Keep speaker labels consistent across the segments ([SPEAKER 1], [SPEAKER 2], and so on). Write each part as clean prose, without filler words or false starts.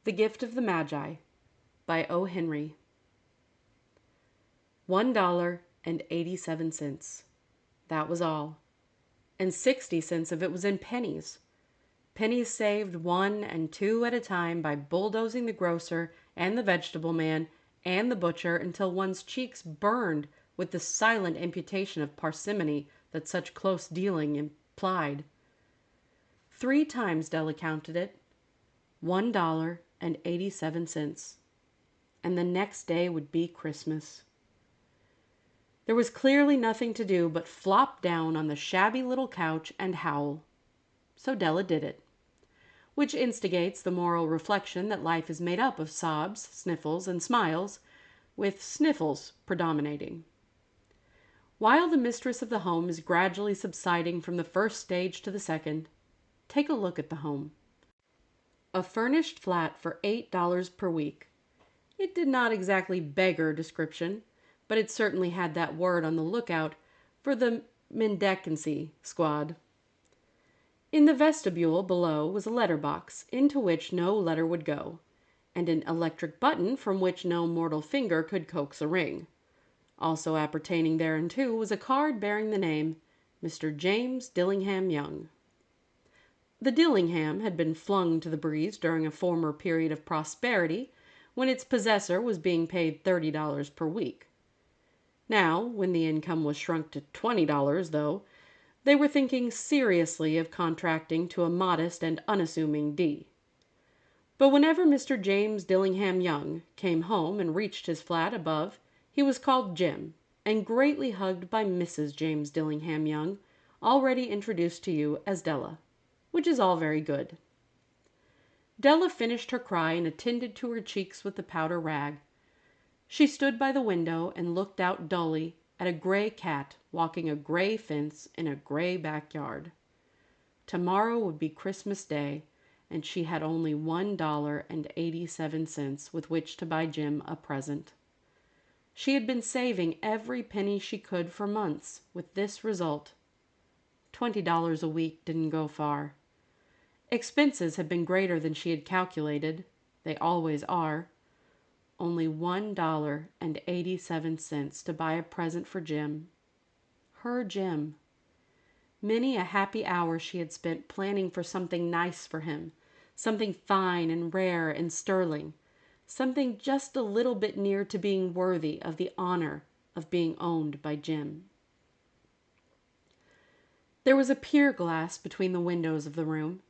[SPEAKER 1] The Gift of the Magi by O. Henry. $1.87. That was all. And 60 cents of it was in pennies. Pennies saved 1 and 2 at a time by bulldozing the grocer and the vegetable man and the butcher until one's cheeks burned with the silent imputation of parsimony that such close dealing implied. 3 times Della counted it. $1.87. And the next day would be Christmas. There was clearly nothing to do but flop down on the shabby little couch and howl. So Della did it. Which instigates the moral reflection that life is made up of sobs, sniffles, and smiles, with sniffles predominating. While the mistress of the home is gradually subsiding from the first stage to the second, take a look at the home. A furnished flat for $8 per week. It did not exactly beggar description, but it certainly had that word on the lookout for the mendicancy squad. In the vestibule below was a letter box into which no letter would go, and an electric button from which no mortal finger could coax a ring. Also appertaining thereunto was a card bearing the name Mr. James Dillingham Young. The Dillingham had been flung to the breeze during a former period of prosperity when its possessor was being paid $30 per week. Now, when the income was shrunk to $20, though, they were thinking seriously of contracting to a modest and unassuming D. But whenever Mr. James Dillingham Young came home and reached his flat above, he was called Jim, and greatly hugged by Mrs. James Dillingham Young, already introduced to you as Della, which is all very good. Della finished her cry and attended to her cheeks with the powder rag. She stood by the window and looked out dully at a gray cat walking a gray fence in a gray backyard. Tomorrow would be Christmas Day, and she had only $1.87 with which to buy Jim a present. She had been saving every penny she could for months, with this result. $20 a week didn't go far. Expenses had been greater than she had calculated. They always are. Only $1.87 to buy a present for Jim. Her Jim. Many a happy hour she had spent planning for something nice for him, something fine and rare and sterling, something just a little bit near to being worthy of the honor of being owned by Jim. There was a pier glass between the windows of the room.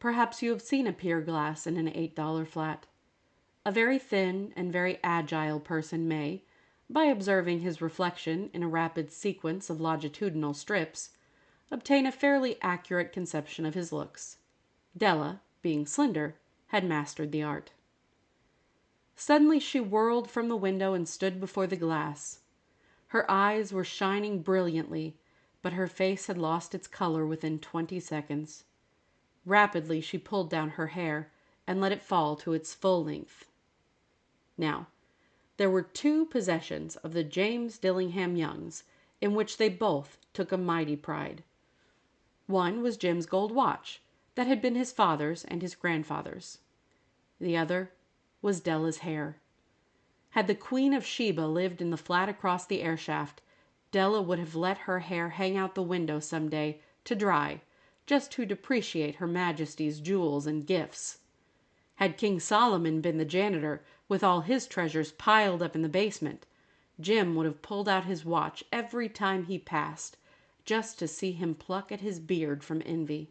[SPEAKER 1] Perhaps you have seen a pier glass in an $8 flat. A very thin and very agile person may, by observing his reflection in a rapid sequence of longitudinal strips, obtain a fairly accurate conception of his looks. Della, being slender, had mastered the art. Suddenly she whirled from the window and stood before the glass. Her eyes were shining brilliantly, but her face had lost its color within 20 seconds. Rapidly she pulled down her hair and let it fall to its full length. Now, there were 2 possessions of the James Dillingham Youngs in which they both took a mighty pride. One was Jim's gold watch that had been his father's and his grandfather's. The other was Della's hair. Had the Queen of Sheba lived in the flat across the air shaft, Della would have let her hair hang out the window some day to dry, just to depreciate Her Majesty's jewels and gifts. Had King Solomon been the janitor, with all his treasures piled up in the basement, Jim would have pulled out his watch every time he passed, just to see him pluck at his beard from envy.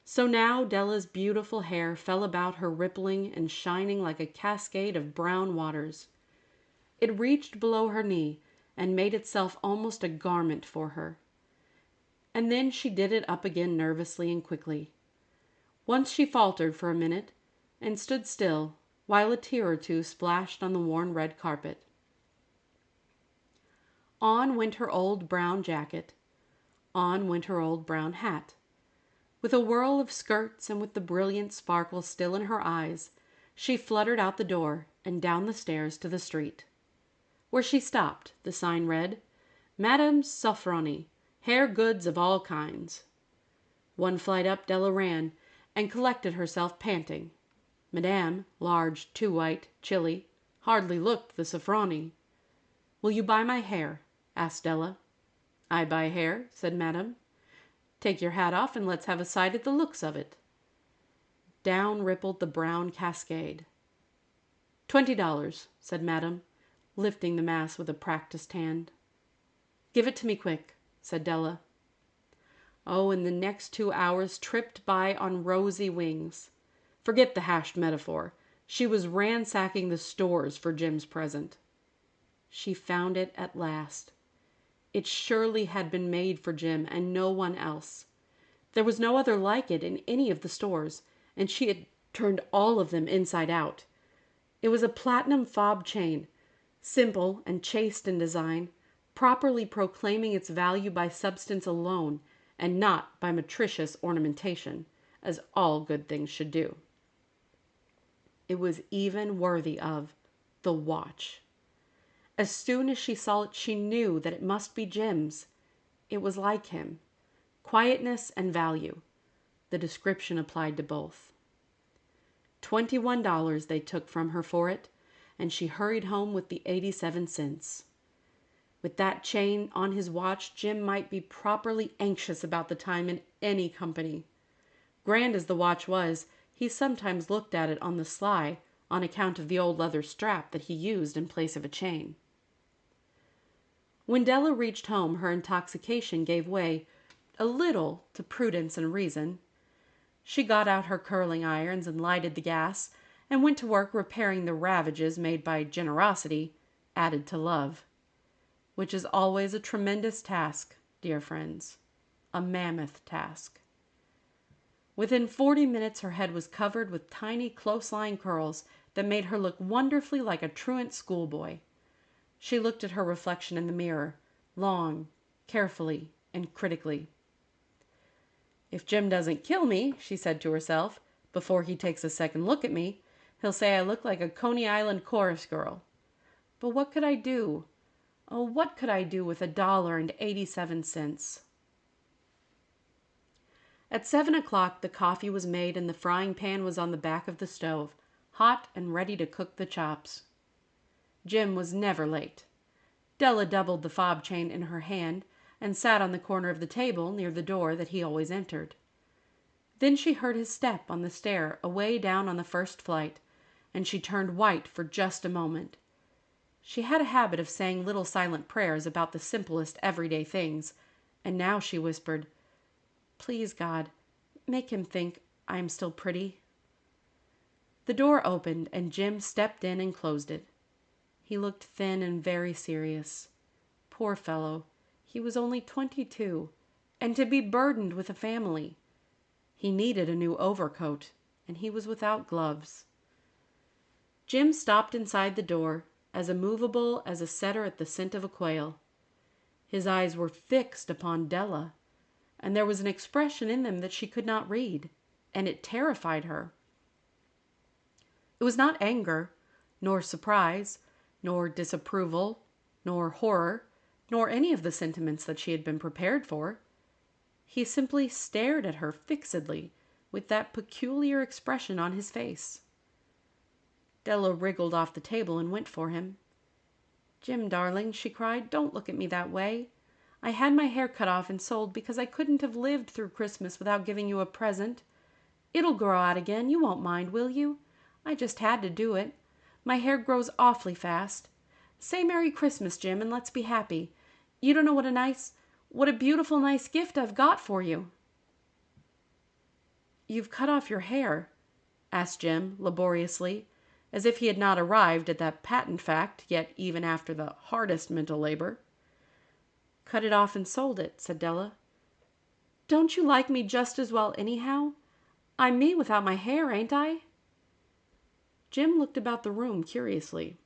[SPEAKER 1] So now Della's beautiful hair fell about her rippling and shining like a cascade of brown waters. It reached below her knee and made itself almost a garment for her. And then she did it up again nervously and quickly. Once she faltered for a minute and stood still while a tear or two splashed on the worn red carpet. On went her old brown jacket. On went her old brown hat. With a whirl of skirts and with the brilliant sparkle still in her eyes, she fluttered out the door and down the stairs to the street. Where she stopped, the sign read, Madame Sofronie, hair goods of all kinds. One flight up Della ran and collected herself panting. Madame, large, too white, chilly, hardly looked the Sofronie. "Will you buy my hair?" asked Della. "I buy hair," said Madame. "Take your hat off and let's have a sight at the looks of it." Down rippled the brown cascade. $20, said Madame, lifting the mass with a practiced hand. "Give it to me quick," said Della. Oh, and the next 2 hours tripped by on rosy wings. Forget the hashed metaphor. She was ransacking the stores for Jim's present. She found it at last. It surely had been made for Jim and no one else. There was no other like it in any of the stores, and she had turned all of them inside out. It was a platinum fob chain, simple and chaste in design, properly proclaiming its value by substance alone and not by meretricious ornamentation, as all good things should do. It was even worthy of the watch. As soon as she saw it, she knew that it must be Jim's. It was like him. Quietness and value. The description applied to both. $21 they took from her for it, and she hurried home with the 87 cents. With that chain on his watch, Jim might be properly anxious about the time in any company. Grand as the watch was, he sometimes looked at it on the sly on account of the old leather strap that he used in place of a chain. When Della reached home, her intoxication gave way a little to prudence and reason. She got out her curling irons and lighted the gas, and went to work repairing the ravages made by generosity added to love, which is always a tremendous task, dear friends, a mammoth task. Within 40 minutes her head was covered with tiny close-lying curls that made her look wonderfully like a truant schoolboy. She looked at her reflection in the mirror, long, carefully, and critically. "If Jim doesn't kill me," she said to herself, "before he takes a second look at me, he'll say I look like a Coney Island chorus girl. But what could I do? Oh, what could I do with $1.87?" At 7 o'clock the coffee was made and the frying pan was on the back of the stove, hot and ready to cook the chops. Jim was never late. Della doubled the fob chain in her hand and sat on the corner of the table near the door that he always entered. Then she heard his step on the stair away down on the first flight, and she turned white for just a moment. She had a habit of saying little silent prayers about the simplest everyday things, and now she whispered, "Please, God, make him think I am still pretty." The door opened and Jim stepped in and closed it. He looked thin and very serious. Poor fellow, he was only 22, and to be burdened with a family. He needed a new overcoat, and he was without gloves. Jim stopped inside the door, as immovable as a setter at the scent of a quail. His eyes were fixed upon Della, and there was an expression in them that she could not read, and it terrified her. It was not anger, nor surprise, nor disapproval, nor horror, nor any of the sentiments that she had been prepared for. He simply stared at her fixedly, with that peculiar expression on his face. Della wriggled off the table and went for him. "Jim, darling," she cried, "don't look at me that way. I had my hair cut off and sold because I couldn't have lived through Christmas without giving you a present. It'll grow out again. You won't mind, will you? I just had to do it. My hair grows awfully fast. Say Merry Christmas, Jim, and let's be happy. You don't know what a beautiful, nice gift I've got for you." "You've cut off your hair?" asked Jim, laboriously, as if he had not arrived at that patent fact yet even after the hardest mental labor. "Cut it off and sold it," said Della. "Don't you like me just as well anyhow? I'm me without my hair, ain't I?" Jim looked about the room curiously.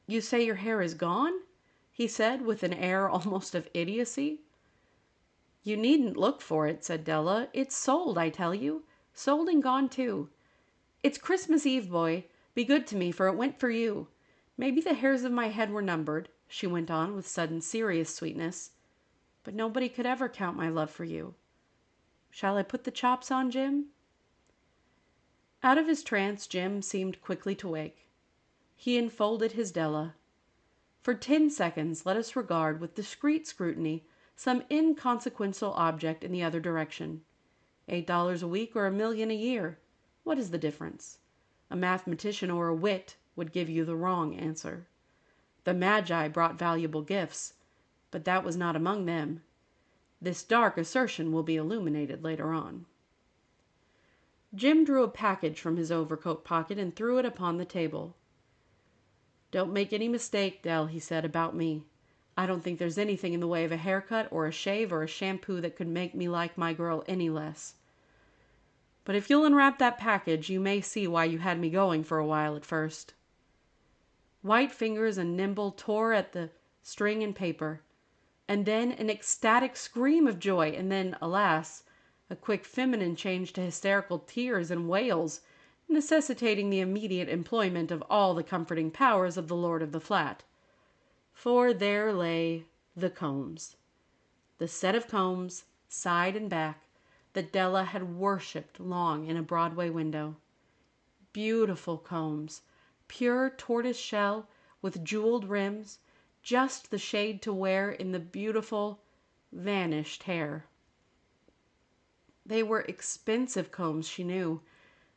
[SPEAKER 1] "You say your hair is gone?" he said with an air almost of idiocy. "You needn't look for it," said Della. "It's sold, I tell you. Sold and gone too. It's Christmas Eve, boy. Be good to me, for it went for you. Maybe the hairs of my head were numbered," she went on with sudden serious sweetness, "but nobody could ever count my love for you. Shall I put the chops on, Jim?" Out of his trance, Jim seemed quickly to wake. He enfolded his Della. For 10 seconds, let us regard with discreet scrutiny some inconsequential object in the other direction. $8 a week or $1,000,000 a year? What is the difference? A mathematician or a wit would give you the wrong answer. The Magi brought valuable gifts, but that was not among them. This dark assertion will be illuminated later on. Jim drew a package from his overcoat pocket and threw it upon the table. "Don't make any mistake, Dell," he said, "about me. I don't think there's anything in the way of a haircut or a shave or a shampoo that could make me like my girl any less. But if you'll unwrap that package, you may see why you had me going for a while at first." White fingers and nimble tore at the string and paper, and then an ecstatic scream of joy, and then, alas, a quick feminine change to hysterical tears and wails, necessitating the immediate employment of all the comforting powers of the lord of the flat. For there lay the combs. The set of combs, side and back, that Della had worshipped long in a Broadway window. Beautiful combs, pure tortoise shell with jeweled rims, just the shade to wear in the beautiful, vanished hair. They were expensive combs, she knew,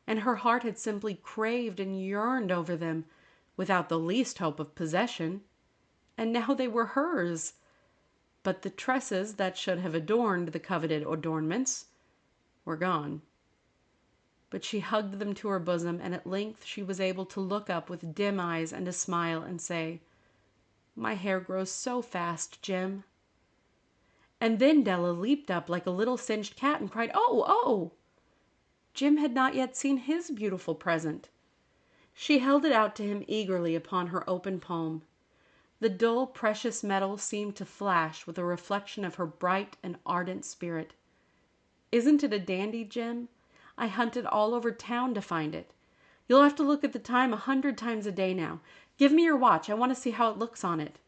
[SPEAKER 1] and her heart had simply craved and yearned over them without the least hope of possession. And now they were hers. But the tresses that should have adorned the coveted adornments were gone. But she hugged them to her bosom, and at length she was able to look up with dim eyes and a smile and say, "My hair grows so fast, Jim." And then Della leaped up like a little singed cat and cried, "Oh, oh!" Jim had not yet seen his beautiful present. She held it out to him eagerly upon her open palm. The dull, precious metal seemed to flash with a reflection of her bright and ardent spirit. "Isn't it a dandy, Jim? I hunted all over town to find it. You'll have to look at the time 100 times a day now. Give me your watch. I want to see how it looks on it."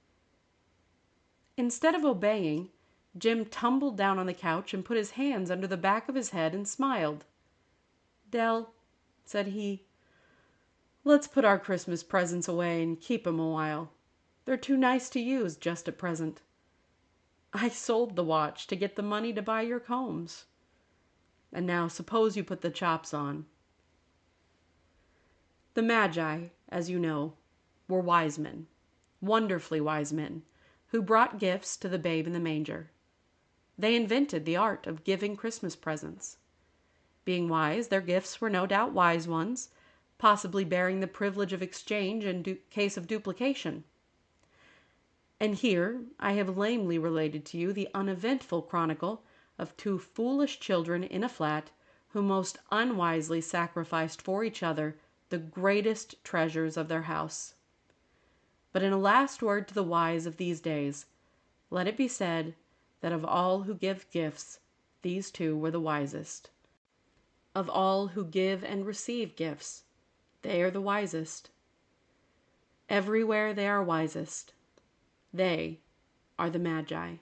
[SPEAKER 1] Instead of obeying, Jim tumbled down on the couch and put his hands under the back of his head and smiled. "Dell," said he, "let's put our Christmas presents away and keep 'em a while. They're too nice to use just at present. I sold the watch to get the money to buy your combs. And now suppose you put the chops on." The Magi, as you know, were wise men, wonderfully wise men, who brought gifts to the babe in the manger. They invented the art of giving Christmas presents. Being wise, their gifts were no doubt wise ones, possibly bearing the privilege of exchange in case of duplication. And here I have lamely related to you the uneventful chronicle of two foolish children in a flat who most unwisely sacrificed for each other the greatest treasures of their house. But in a last word to the wise of these days, let it be said that of all who give gifts, these two were the wisest. Of all who give and receive gifts, they are the wisest. Everywhere they are wisest. They are the Magi.